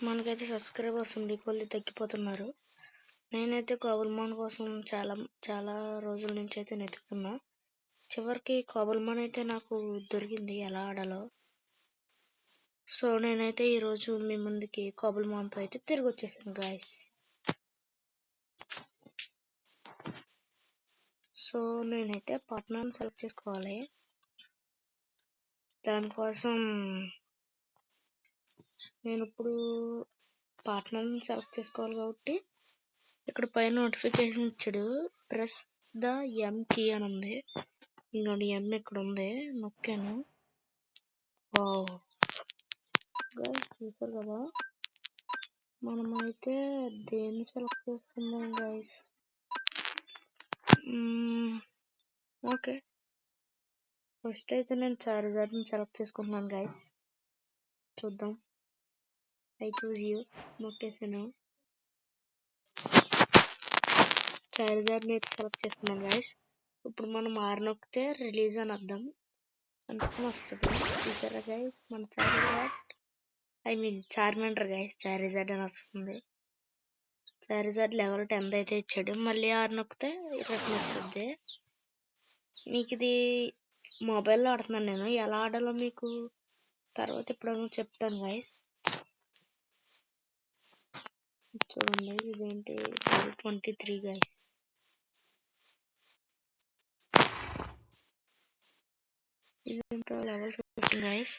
మనకైతే సబ్స్క్రైబర్స్ కొద్ది తగ్గిపోతున్నారు. నేనైతే కోబల్మాన్ కోసం చాలా రోజుల నుంచి అయితే వెతుకుతున్నా. చివరికి కోబల్మాన్ అయితే నాకు దొరికింది ఎలా ఆడాలో. సో నేనైతే ఈరోజు మీ ముందుకి కోబల్మాన్తో అయితే తిరిగి వచ్చేసాను గాయస్. సో నేనైతే పార్ట్నర్ని సెలెక్ట్ చేసుకోవాలి. దానికోసం నేను ఇప్పుడు పార్ట్నర్ని సెలెక్ట్ చేసుకోవాలి కాబట్టి ఇక్కడ పైన నోటిఫికేషన్ ఇచ్చాడు. ప్రెస్ ద ఎం కీ అని ఉంది. ఇంకోటి ఎం ఇక్కడ ఉంది, నొక్కాను. వావ్ గైస్, చూసారు కదా, మనమైతే దేన్ని సెలెక్ట్ చేసుకుందాం గైస్. ఓకే, ఫస్ట్ అయితే నేను చార్జర్ని సెలెక్ట్ చేసుకుంటున్నాను గైస్. చూద్దాం. ఐ చూజ్ యూ నొక్కేసాను. చార్జర్ని అయితే సెలెక్ట్ చేసుకున్నాను గైస్. ఇప్పుడు మనం ఆర్ నొక్కితే రిలీజ్ అని అర్థం వస్తుంది. చూసారా గైస్, మన చార్మెండర్ గైస్, చార్జర్ అని వస్తుంది. చార్జర్ లెవెల్ 10 అయితే ఇచ్చాడు. మళ్ళీ ఆర్ నొక్కితే రిటర్న్ వస్తుంది. మీకు ఇది మొబైల్లో ఆడుతున్నాను నేను, ఎలా ఆడాలో మీకు తర్వాత ఎప్పుడైనా చెప్తాను గైస్. చూడండి, ఇదేంటి 23 గైస్. ఇదంతా లెవెల్ 15 గైస్.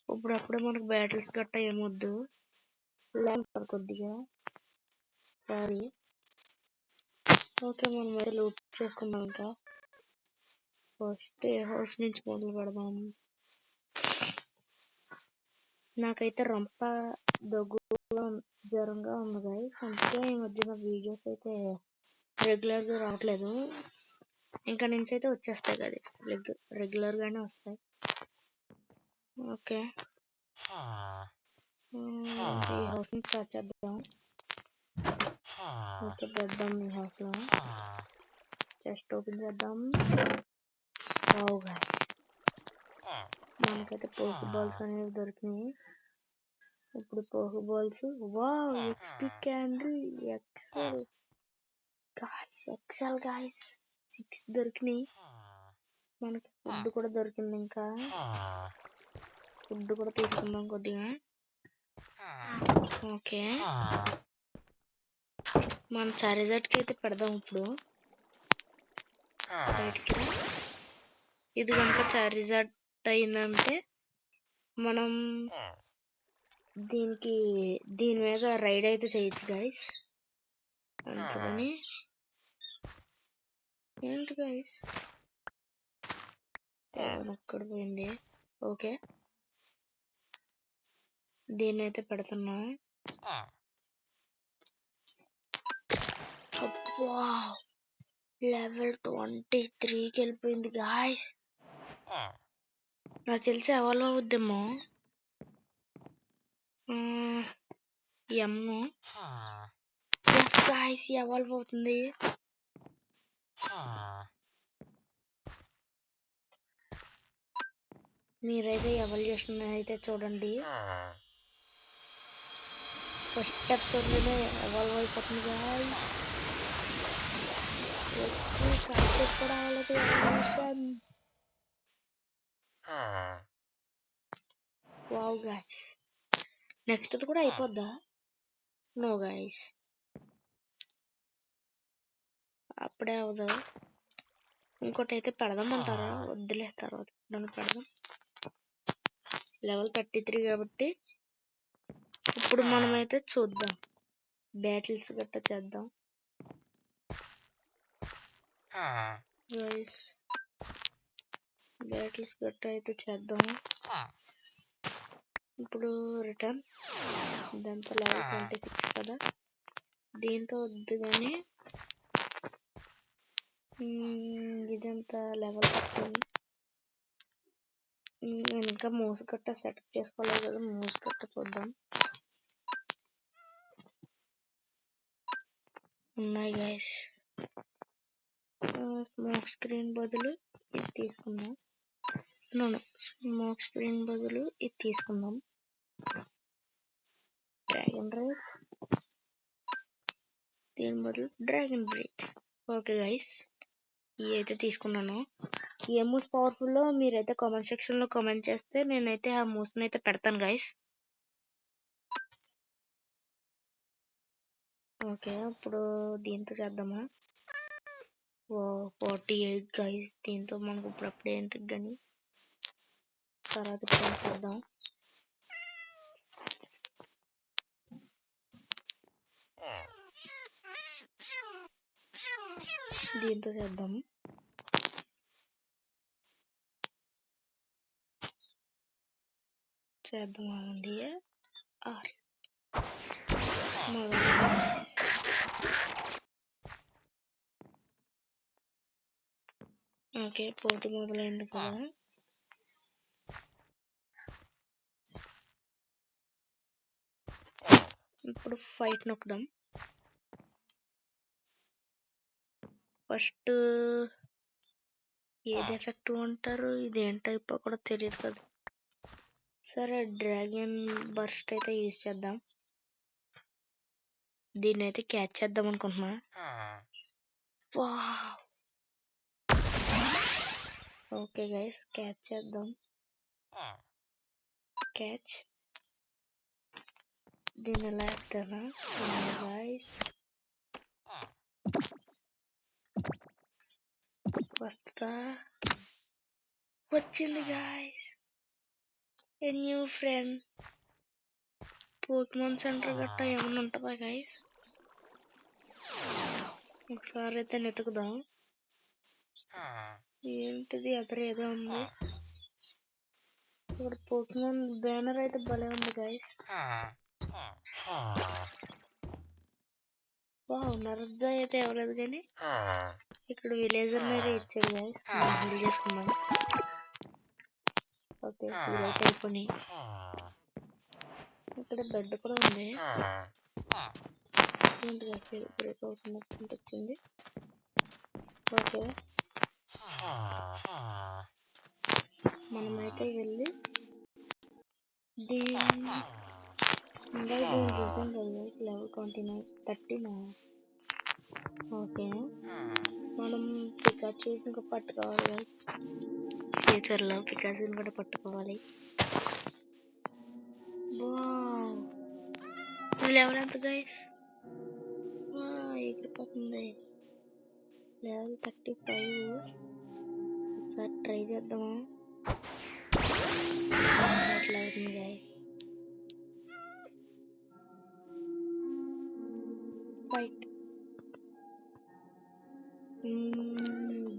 ఇప్పుడప్పుడే మనకు బ్యాటిల్స్ గట్టా ఏమొద్దు, లేకపోతే కొద్దిగా సారీ. ఓకే, మనం అయితే లూట్ చేసుకుందాం. ఇంకా ఫస్ట్ ఏ హౌస్ నుంచి మొదలు పెడదాం. నాకైతే రంప దగ్గుగా జ్వరంగా ఉంది గైస్. అందుకే ఈ మధ్యన వీడియోస్ అయితే రెగ్యులర్గా రావట్లేదు. ఇంకా నుంచి అయితే వచ్చేస్తాయి కదా, రెగ్యులర్గానే వస్తాయి. ఓకే, ఈ హౌస్ నుంచి స్టార్ట్ చేద్దాం. ఓకే, పెద్దాం ఈ హౌస్లో. చెస్ట్ ఓపెన్ చేద్దాం. వావ్ గైస్, మనకైతే పోకు బాల్స్ అనేవి దొరికినాయి. ఇప్పుడు poke balls, wow, XP candy XL guys 6 దొరికినాయి. మనకి ఫుడ్ కూడా దొరికింది. ఇంకా ఫుడ్ కూడా తీసుకుందాం కొద్దిగా. ఓకే, మన చార్జర్కి అయితే పెడదాం ఇప్పుడు బయటికి. ఇది కనుక చార్జర్ అయిందంటే మనం దీని మీద రైడ్ అయితే చేయొచ్చు గైస్. అందుకని ఏంటి గైస్, ఒక్కడ పోయింది. ఓకే, దీన్ని అయితే పెడుతున్నా. లెవెల్ 23కి వెళ్ళిపోయింది గాయస్. నాకు తెలిసి ఎవరు అవుద్దేమో. ఎస్ గాయస్, ఎవాల్వ్ అవుతుంది. మీరైతే ఎవల్యూషన్ అయితే చూడండి. ఫస్ట్ ఎపిసోడ్లోనే ఎవాల్వ్ అయిపోతుంది గాయస్. కూడా అవ్వలేదు ఎవల్యూషన్. వావ్ గాయస్, నెక్స్ట్ కూడా అయిపోద్దా? నో గాయస్, అప్పుడే అవదు. ఇంకోటి అయితే పెడదామంటారా? వద్దులే, తర్వాత నన్ను పెడదాం. లెవెల్ 33 కాబట్టి ఇప్పుడు మనమైతే చూద్దాం, బ్యాటిల్స్ గట్టా చేద్దాం గైస్. బ్యాటిల్స్ గట్టా అయితే చేద్దాం. ఇప్పుడు రిటర్న్. ఇదంతా లెవెల్ 26 కదా, దీంతో వద్దు కానీ ఇదంతా లెవెల్ 15. నేను ఇంకా మూస్ గట్ట సెటప్ చేసుకోలేదు కదా, మూస్ గట్ట చూద్దాం. ఉన్నాయి గైస్. స్మోక్ స్క్రీన్ బదులు ఇది తీసుకుందాం. స్మోక్ స్క్రీన్ బదులు ఇది తీసుకుందాం. డ్రాగన్ రైజ్, దీని బదులు డ్రాగన్ బ్రీత్. ఓకే గైస్, ఇవి అయితే తీసుకున్నాను. ఏ మూస్ పవర్ఫుల్లో మీరైతే కామెంట్ సెక్షన్లో కామెంట్ చేస్తే నేనైతే ఆ మూస్ని అయితే పెడతాను గైస్. ఓకే, ఇప్పుడు దీంతో చేద్దామా? 48 గైస్, దీంతో మనకు ఇప్పుడు అప్పుడే ఎందుకు కానీ తర్వాత ఇప్పుడు చేద్దాం. దీంతో చేద్దాం. అండి. ఓకే, పోటీ మొదలైంది కదా. ఇప్పుడు ఫైట్ నొక్కుదాం. ఫస్ట్ ఏది ఎఫెక్టివ్ అంటారు, ఇది ఏం టైప్ కూడా తెలియదు కదా. సరే, డ్రాగన్ బర్స్ట్ అయితే యూజ్ చేద్దాం. దీన్ని అయితే క్యాచ్ చేద్దాం అనుకుంటున్నా. ఓకే గైస్, క్యాచ్ చేద్దాం. క్యాచ్. దీన్ని ఎలా ఎత్తానా గైస్? వస్తా, వచ్చింది guys. A new friend. Pokemon centre గట్టా ఏమన్నా ఉంటుందా గైస్? ఒకసారి అయితే వెతుకుదాం. ఏంటిది ఎదురు ఏదో ఉంది. ఇక్కడ పోకెమాన్ బ్యానర్ అయితే భలే ఉంది గైస్. నరజా అయితే ఇవ్వలేదు కానీ ఇక్కడ విలేజర్ మీద ఇచ్చాడు గైస్. హీల్ చేసుకున్నాం. ఓకే, హీల్ అయితే అయిపోయి ఇక్కడ బెడ్ కూడా ఉంది. బ్రేక్ అవుతున్నట్టు వచ్చింది. ఓకే, మనమైతే వెళ్ళి లెవెల్ 29 ఓకే, మనం పికాచూ ఇంకా పట్టుకోవాలి. ఫ్యూచర్లో పికాచూని కూడా పట్టుకోవాలి. లెవెల్ ఎంత గైస్? ఎగిరిపోతుంది. లెవెల్ 35. ఒకసారి ట్రై చేద్దామా? అట్లా అవుతుంది గైస్. ఫైట్.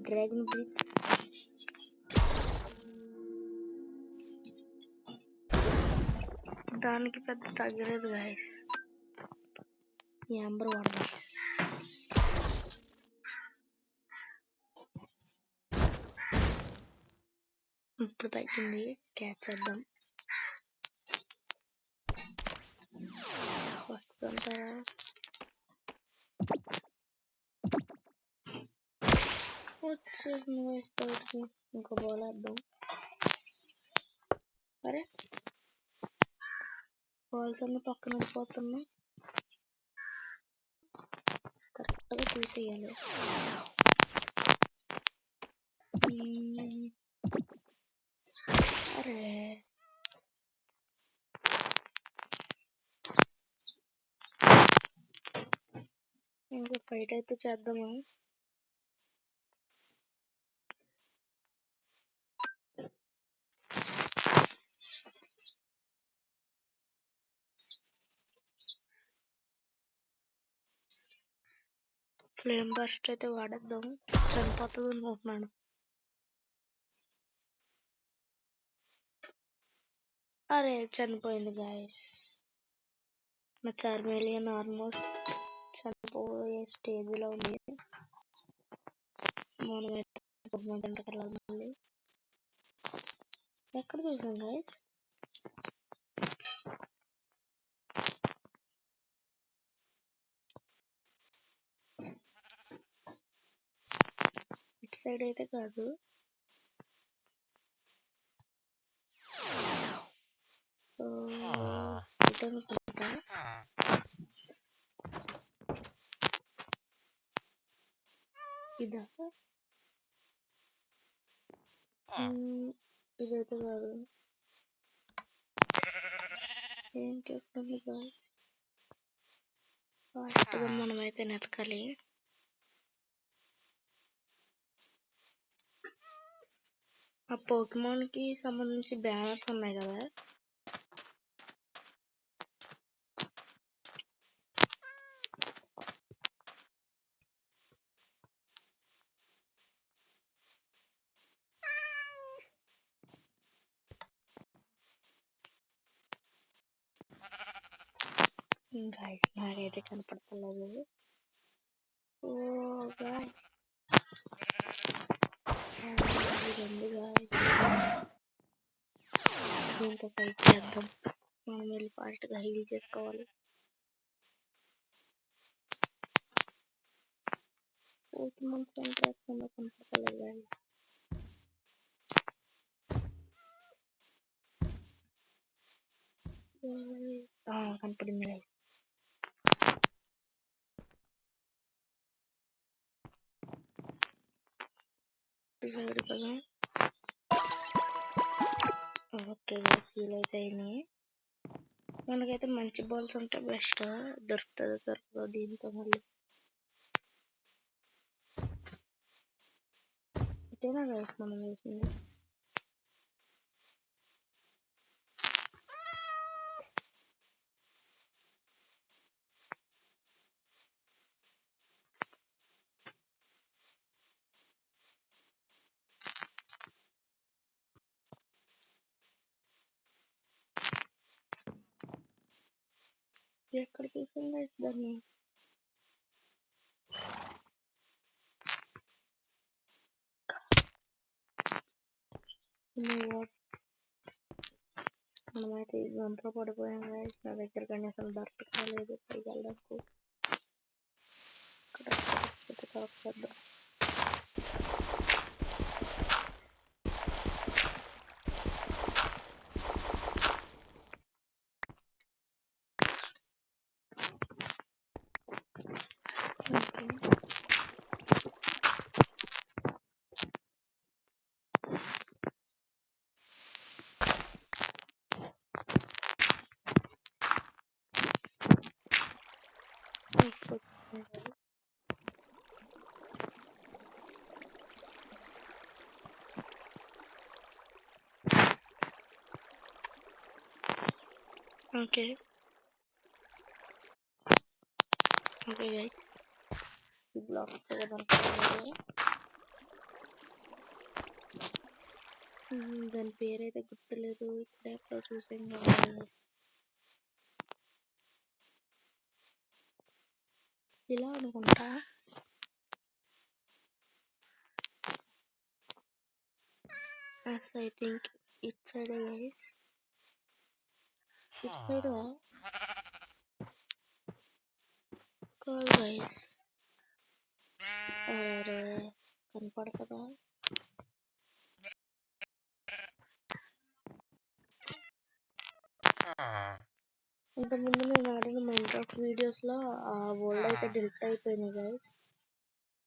Dragon breath. దానికి పెద్ద తగ్గలేదు గైస్. యాంబర్ వాడదాం. ఇప్పుడు తగ్గింది, క్యాచ్ చేద్దాం. వస్తుందంటారా? వచ్చేసింది గైస్ బయటికి. ఇంకో బాల్ వేద్దాం. అరే, బాల్స్ అన్ని పక్కన వెళ్ళిపోతున్నాయి. కరెక్ట్గా చూసేయాలి. అరే, ఇంకో ఫైట్ అయితే చేద్దాము. ఫ్లేమ్ బర్స్ట్ అయితే వాడేద్దాం. చనిపోతుంది అనుకుంటున్నాను. అరే, చనిపోయింది గాయస్. మా చార్మేలియన్ ఆల్మోస్ట్ చనిపోయే స్టేజ్లో ఉంది. మళ్ళీ ఎక్కడ చూసాం గాయస్? ఇటు సైడ్ అయితే కాదు. ఇటు అనుకుంటా. ఇదా ఇదైతే కాదు. ఏంటి ఎక్కడుంది గాయ్స్? ఫాస్ట్గా మనమైతే నెతకాలి. ఆ పోకెమాన్ కి సంబంధించి బ్యానర్స్ ఉన్నాయి కదా, గాయ్స్ నాకైతే కనపడతలేదు. ఓ గాయ్స్ ఇదండి గాయ్స్, దీంతో ఫైట్ చేద్దాం. మనం వెళ్ళి ఫాస్ట్గా హీల్ చేసుకోవాలి. పోకెమాన్ సెంటర్ కనపడతలేదు గాయ్స్. కనపడింది గాయ్స్. సైడ్ కదా. ఓకే గాయ్స్, హీల్ అయితే అయినాయి. మనకైతే మంచి బాల్స్ ఉంటే బెస్ట్. దొరుకుతుందో దీంతో మళ్ళీ ఇటేనా గాయ్స్ మనం వేసింది. ఎక్కడ చూసాం గాయ్స్ దాన్ని? మనమైతే ఈ గంటలో పడిపోయాం గాయ్స్. నా దగ్గర కానీ అసలు దొరకలేదు పైకి ఇక్కడ ఓకే ఓకే గైస్, ఈ బ్లాక్ దాని పేరైతే గుర్తులేదు. ఇక్కడ ఎక్కడో చూసాం కదా. ఇలా అనుకుంటా. I think it's side guys. It's side కాదు గైస్. అరే కనపడుతుందా? ఇంతకుముందు నేను ఆడిన మైన్క్రాఫ్ట్ వీడియోస్లో ఆ వరల్డ్ అయితే డిలీట్ అయిపోయినాయి గైస్.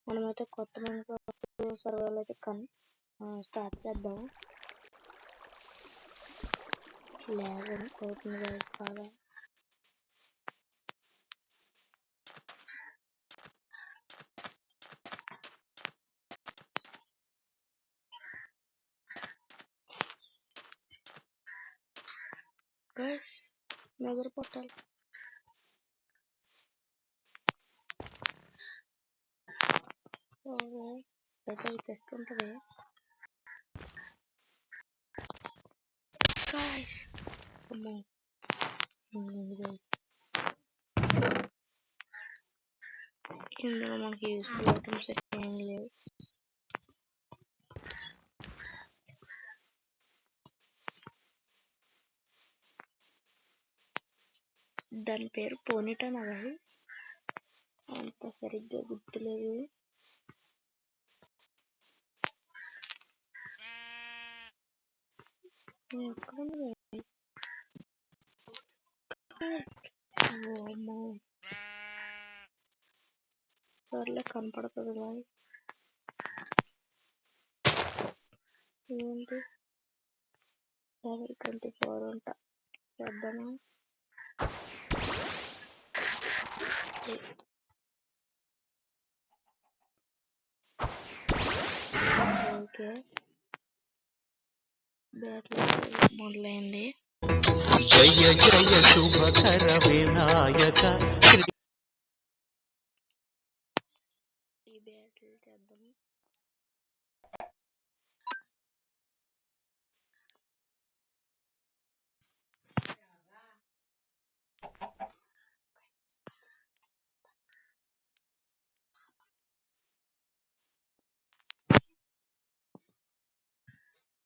మనమైతే కొత్త మైన్క్రాఫ్ట్ సర్వర్లు అయితే స్టార్ట్ చేద్దాం. లాగ్ అవుతుంది గైస్ బాగా. Guys Nether portal. అయితే చెస్ట్ ఉంటుంది గైస్. ఇందులో మనకి యూస్ఫుల్ ఐటమ్స్ ఏం లేవు. దాని పేరు పోనీటన్ అది, అంత సరిగ్గా గుర్తులేదు. సర్లే కనపడుతుంది గాయస్. ఏంటి లెవెల్ 24 అంట. చేద్దామా? ఓకే, బ్యాటిల్ మొదలైంది. జయ జయ శుభకర వినాయక. ఈ బ్యాటిల్ చేద్దాము.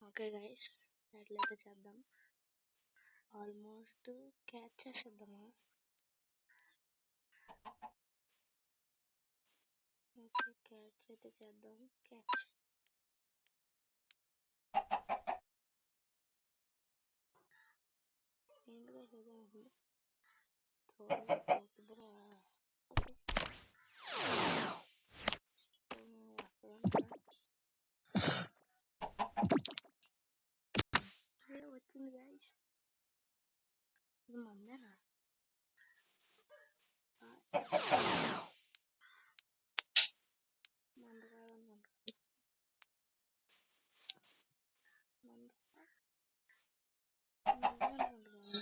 ఓకే గైస్, అట్లయితే చేద్దాం. ఆల్మోస్ట్ క్యాచ్ చేసేద్దామా? ఓకే, క్యాచ్ అయితే చేద్దాం. క్యాచ్ ఏంటి గైస్, వచ్చింది గైస్. ఇది మందేనా? మంద కాదనుకుంటా. మంద అనుకుంటున్నాను.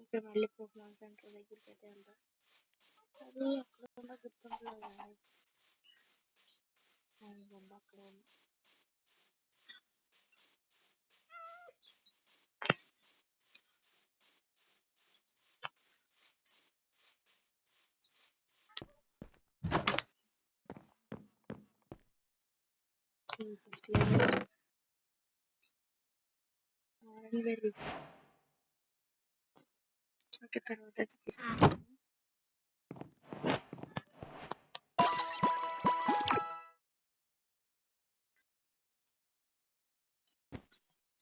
ఇంకా మళ్ళీ పోక్మాన్ సెంటర్ దగ్గరికి అయితే వెళ్దాం. అది ఎక్కడ ఉందో గుర్తుండలేదు. బొమ్మ అక్కడ ఉంది. ఓకే, తర్వాత తీసుకుంటాను.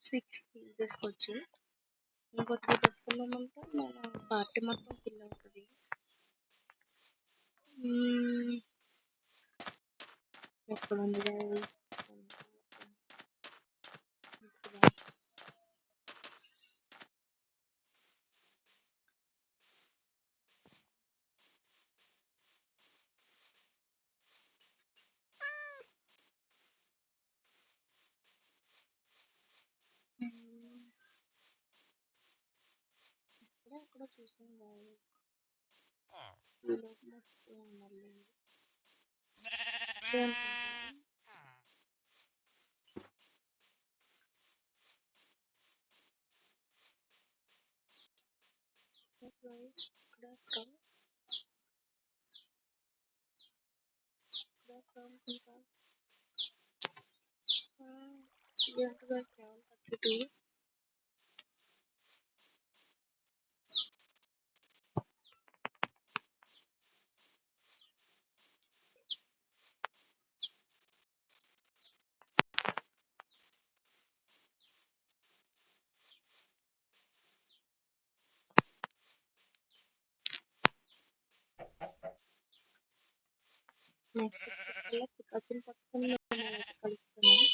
6 ఫిల్ చేసుకోవచ్చు. ఇంకో 3 పెట్టుకున్నామంటే మన పార్టీ మొత్తం ఫిల్ అవుతుంది. ఎక్కడ ఉంది ఎక్కడ చూసాను కాదు. మళ్ళీ నెక్స్ట్ పక్కన కలుపుతున్నాను.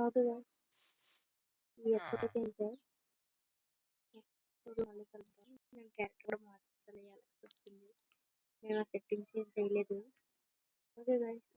ఓకే గైస్, ఈ ఎపిసోడ్ అయితే మళ్ళీ కలుద్దాం. నేను క్యారెక్టర్ కూడా మార్చాలి, వచ్చింది. నేను సెట్టింగ్స్ ఏం చేయలేదు. Okay guys,